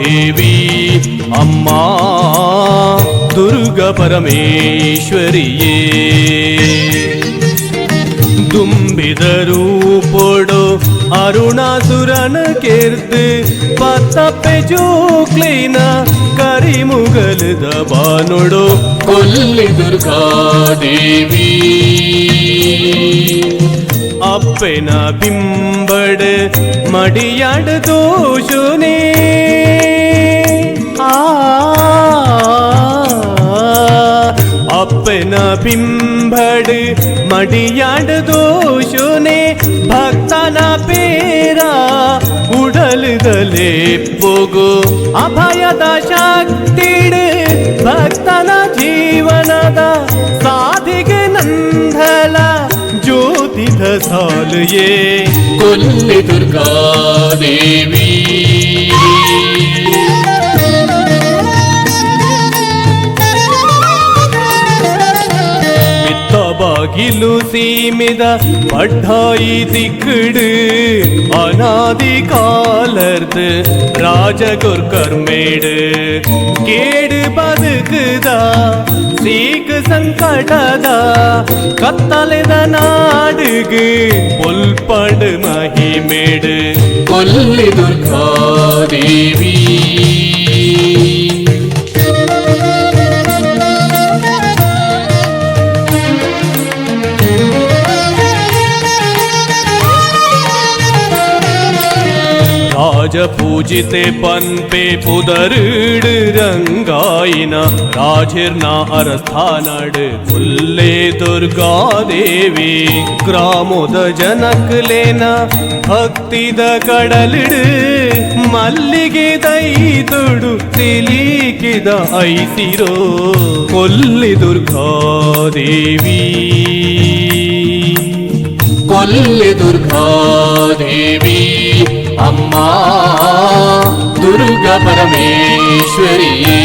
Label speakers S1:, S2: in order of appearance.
S1: ದೇವಿ ಅಮ್ಮ ದುರ್ಗಾ ಪರಮೇಶ್ವರಿಯೇ ದುಂಬಿದರು ಪೊಡೋ ಅರುಣಾಸುರನ ಕೆರ್ದು ಪತ್ತಪ್ಪೆ ಜೋಕ್ಲಿನ ಕರಿಮುಗಲದ ಬಾನೊಡೋ ಕೊಲ್ಲಿ ದುರ್ಗಾ ದೇವಿ ಅಪ್ಪೆನ ಬಿಂಬಡ್ ಮಡಿಯಾಡ ದೋಷುನೇ ಅಪ್ಪನ ಬಿಂಬಡ್ ಮಡಿಯಾಡ ದೋಷುನೇ ಭಕ್ತನ ಪೇರ ಉಡಲದಲೇ ಪೋಗೋ ಅಭಯದ ಶಕ್ತಿಡ್ ಭಕ್ತನ ಜೀವನದ ಸಾಧಿಗೆ ನಂದಲ ಜ್ಯೋತಿದ ಸಾಲಯೇ ಕೊಲ್ಲಿ ದುರ್ಗಾ ದೇವಿ ಬಾಗಿಲು ಸೀಮಿದ ಪಡ್ಡಾಯಿ ದಿಕ್ಕಡು ಅನಾದಿ ಕಾಲರ್ದು ರಾಜಗುರ್ಕರ್ಮೇಡು ಕೇಡು ಬದುಕದ ಸೀಕ ಸಂಕಟದ ಕತ್ತಲೆದ ನಾಡುಗು ಪೊಲ್ಪಡು ಮಹಿಮೇಡು ಕೊಲ್ಲಿ ದುರ್ಗಾ ದೇವಿ ರಾಜಪೂಜಿತೆ ಪನ್ಪೆ ಪುದರುಡ್ ರಂಗಾಯಿನ ರಾಜಿರ್ನ ಅರಸ್ಥಾನಡ್ ಕುಲ್ಲೆ ದುರ್ಗಾ ದೇವಿ ಗ್ರಾಮದ ಜನಕ್ಲೇನ ಭಕ್ತಿದ ಕಡಲಿಡ್ ಮಲ್ಲಿಗೆ ದೈದುಡು ತಿಲಿಕಿದ ಐಸಿರೋ ಕೊಲ್ಲಿ ದುರ್ಗಾ ದೇವಿ ಕೊಲ್ಲಿ ದುರ್ಗಾ ದೇವಿ ಅಮ್ಮ ದುರ್ಗಾ ಪರಮೇಶ್ವರಿಯೇ